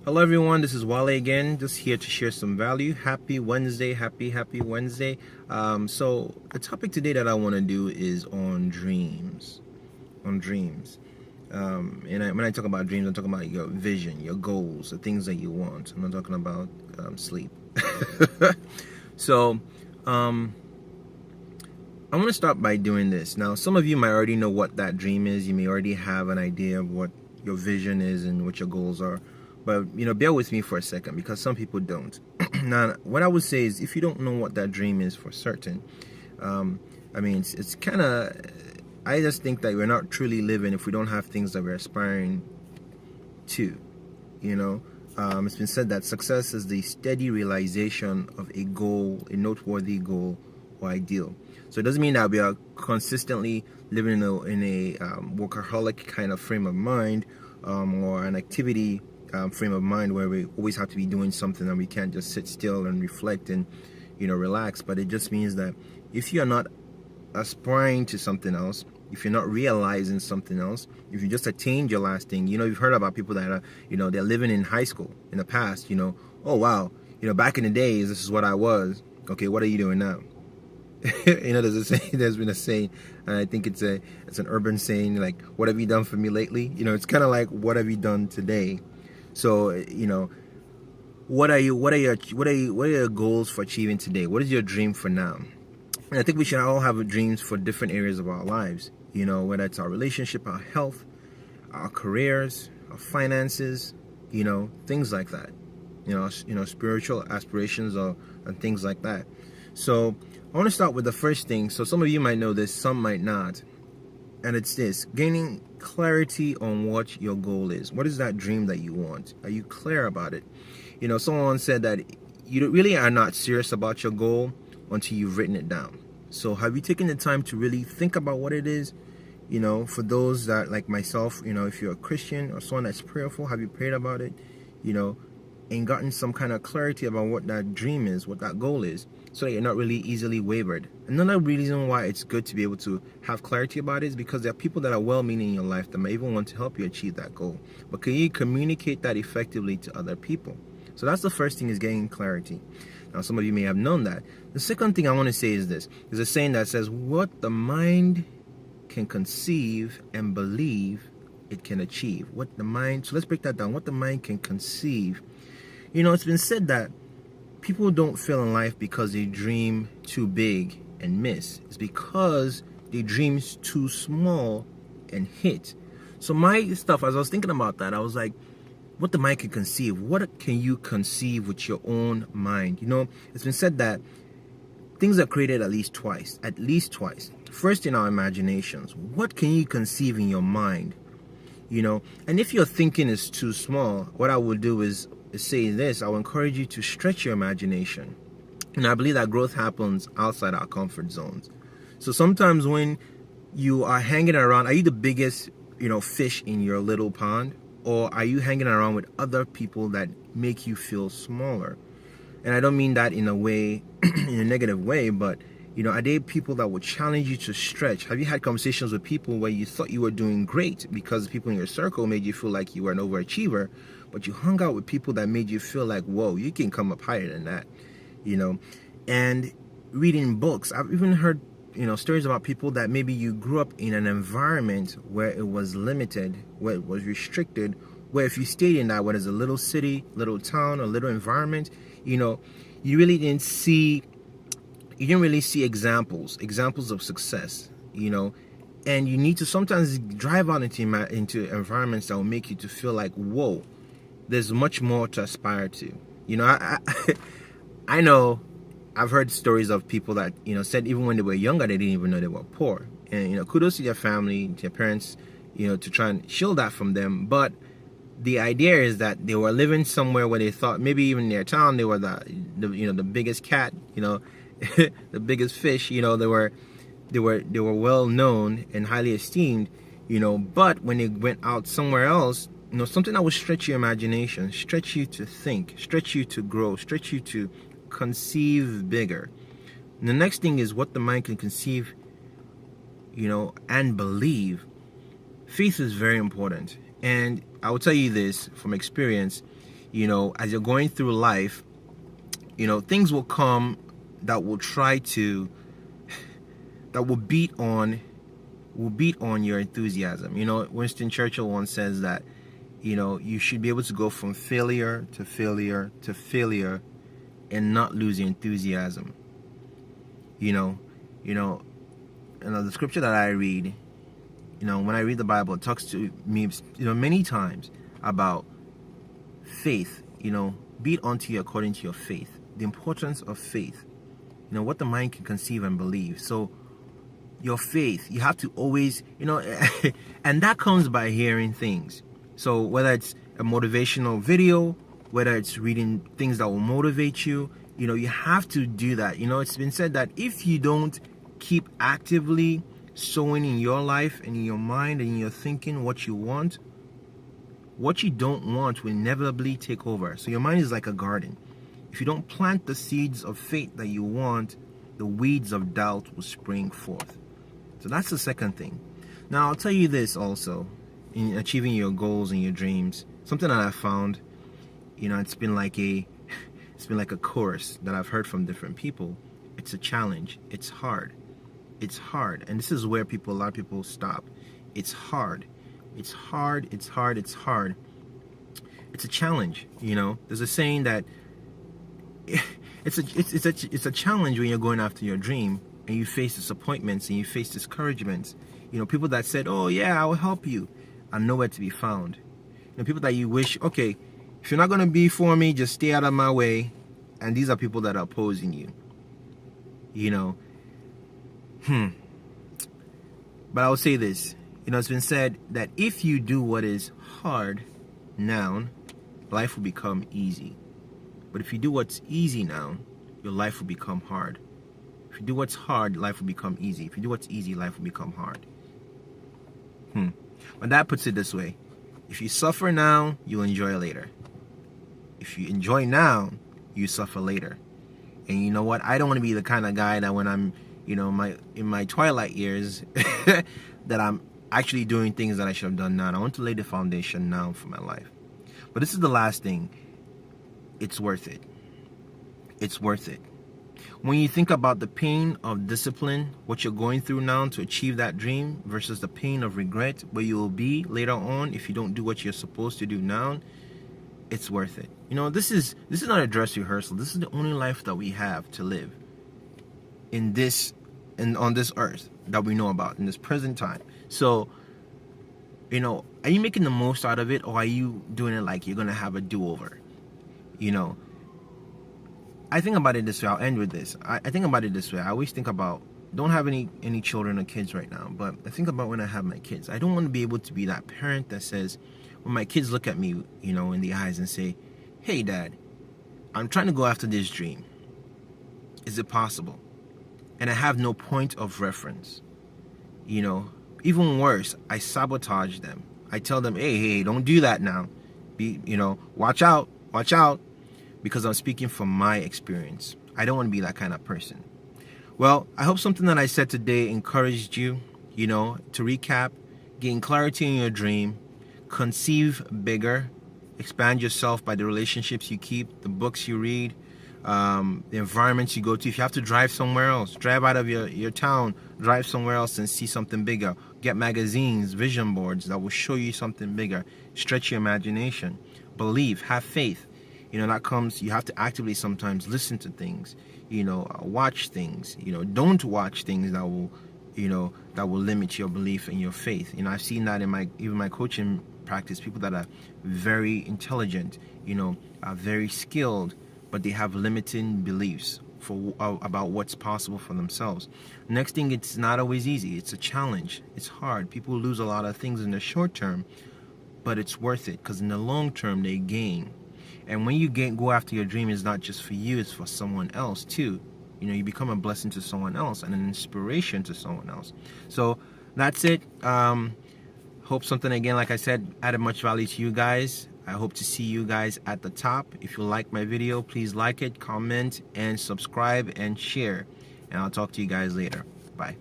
Hello everyone, this is Wale again, just here to share some value. Happy Wednesday, happy Wednesday. So the topic today that I want to do is on dreams. When I talk about dreams, I'm talking about your vision, your goals, the things that you want. I'm not talking about sleep. So I want to start by doing this. Now, some of you might already know what that dream is. You may already have an idea of what your vision is and what your goals are. But, bear with me for a second because some people don't. Now, what I would say is if you don't know what that dream is for certain, it's kind of, I just think that we're not truly living if we don't have things that we're aspiring to, It's been said that success is the steady realization of a goal, a noteworthy goal or ideal. So it doesn't mean that we are consistently living in a workaholic kind of frame of mind or an activity frame of mind where we always have to be doing something and we can't just sit still and reflect and relax. But it just means that if you're not aspiring to something else, if you're not realizing something else, if you just attained your last thing, you've heard about people that are they're living in high school in the past, oh wow, back in the days this is what I was. Okay, what are you doing now? There's been a saying, and I think it's an urban saying, like, what have you done for me lately? It's kind of like, what have you done today? So, what are your goals for achieving today? What is your dream for now? And I think we should all have dreams for different areas of our lives, whether it's our relationship, our health, our careers, our finances, things like that, spiritual aspirations and things like that. So I want to start with the first thing. So some of you might know this, some might not. And it's this: gaining clarity on what your goal is. What is that dream that you want? Are you clear about it? Someone said that you really are not serious about your goal until you've written it down. So have you taken the time to really think about what it is? For those that, like myself, if you're a Christian or someone that's prayerful, have you prayed about it? And gotten some kind of clarity about what that dream is, what that goal is, so that you're not really easily wavered. Another reason why it's good to be able to have clarity about it is because there are people that are well-meaning in your life that may even want to help you achieve that goal. But can you communicate that effectively to other people? So that's the first thing, is getting clarity. Now, some of you may have known that. The second thing I want to say is this. There's a saying that says, what the mind can conceive and believe, it can achieve. So let's break that down. What the mind can conceive. It's been said that people don't fail in life because they dream too big and miss. It's because they dream too small and hit. So my stuff, as I was thinking about that, I was like, what the mind can conceive. What can you conceive with your own mind? It's been said that things are created at least twice. First in our imaginations. What can you conceive in your mind? And if your thinking is too small, what I will do is say this: I will encourage you to stretch your imagination. And I believe that growth happens outside our comfort zones. So sometimes when you are hanging around, are you the biggest, fish in your little pond? Or are you hanging around with other people that make you feel smaller? And I don't mean that in a way, in a negative way, but are they people that would challenge you to stretch? Have you had conversations with people where you thought you were doing great because people in your circle made you feel like you were an overachiever, but you hung out with people that made you feel like, whoa, you can come up higher than that, And reading books, I've even heard, stories about people that maybe you grew up in an environment where it was limited, where it was restricted, where if you stayed in that, whether it's a little city, little town, or little environment, you really didn't see examples of success, and you need to sometimes drive out into environments that will make you to feel like, whoa, there's much more to aspire to. I know I've heard stories of people that, said even when they were younger, they didn't even know they were poor. And, kudos to their family, to their parents, to try and shield that from them. But the idea is that they were living somewhere where they thought maybe even in their town, they were the biggest cat, the biggest fish, they were well known and highly esteemed, but when they went out somewhere else, something that would stretch your imagination, stretch you to think, stretch you to grow, stretch you to conceive bigger. And the next thing is what the mind can conceive, and believe. Faith is very important. And I will tell you this from experience, You know, as you're going through life, you know, things will come that will try to, that will beat on your enthusiasm. You know, Winston Churchill once says that, you know, you should be able to go from failure to failure to failure and not lose your enthusiasm. You know, the scripture that I read, you know, when I read the Bible, it talks to me, you know, many times about faith. You know, be it unto you according to your faith. The importance of faith. You know, what the mind can conceive and believe. So your faith, you have to always, you know, and that comes by hearing things. So whether it's a motivational video, whether it's reading things that will motivate you, you know, you have to do that. You know, it's been said that if you don't keep actively sowing in your life and in your mind and in your thinking what you want, what you don't want will inevitably take over. So your mind is like a garden. If you don't plant the seeds of faith that you want, the weeds of doubt will spring forth. So that's the second thing. Now, I'll tell you this also, in achieving your goals and your dreams, something that I found, you know, it's been like a course that I've heard from different people. It's a challenge. It's hard. It's hard. And this is where a lot of people stop. It's hard. It's hard. It's hard. It's hard. It's a challenge. You know, there's a saying that it's a challenge when you're going after your dream and you face disappointments and you face discouragements. You know, people that said, "Oh yeah, I will help you," are nowhere to be found. You know, people that you wish, okay, if you're not going to be for me, just stay out of my way. And these are people that are opposing you. You know, But I will say this. You know, it's been said that if you do what is hard now, life will become easy. But if you do what's easy now, your life will become hard. If you do what's hard, life will become easy. If you do what's easy, life will become hard. But that puts it this way. If you suffer now, you'll enjoy later. If you enjoy now, you suffer later. And you know what? I don't want to be the kind of guy that when I'm, you know, in my twilight years, that I'm actually doing things that I should have done now. I want to lay the foundation now for my life. But this is the last thing. It's worth it. It's worth it. When you think about the pain of discipline, what you're going through now to achieve that dream versus the pain of regret, where you will be later on if you don't do what you're supposed to do now, it's worth it. You know, this is not a dress rehearsal. This is the only life that we have to live in this and on this earth that we know about in this present time. So, you know, are you making the most out of it, or are you doing it like you're gonna have a do-over? You know, I think about it this way. I'll end with this. I think about it this way. I always think about, don't have any children or kids right now, but I think about when I have my kids. I don't want to be able to be that parent that says, when my kids look at me, you know, in the eyes and say, "Hey, Dad, I'm trying to go after this dream. Is it possible?" And I have no point of reference. You know, even worse, I sabotage them. I tell them, hey, don't do that now. Watch out, because I'm speaking from my experience. I don't want to be that kind of person. Well, I hope something that I said today encouraged you, you know, to recap, gain clarity in your dream, conceive bigger, expand yourself by the relationships you keep, the books you read, the environments you go to. If you have to drive somewhere else, drive out of your town, drive somewhere else and see something bigger. Get magazines, vision boards that will show you something bigger. Stretch your imagination. Believe, have faith. You know, that comes, you have to actively sometimes listen to things, you know, watch things, you know, don't watch things that will, you know, that will limit your belief and your faith. You know, I've seen that in even my coaching practice, people that are very intelligent, you know, are very skilled, but they have limiting beliefs about what's possible for themselves. Next thing, it's not always easy. It's a challenge. It's hard. People lose a lot of things in the short term, but it's worth it because in the long term, they gain. And when you go after your dream, it's not just for you, it's for someone else too. You know, you become a blessing to someone else and an inspiration to someone else. So that's it. Hope something, again, like I said, added much value to you guys. I hope to see you guys at the top. If you like my video, please like it, comment, and subscribe and share. And I'll talk to you guys later. Bye.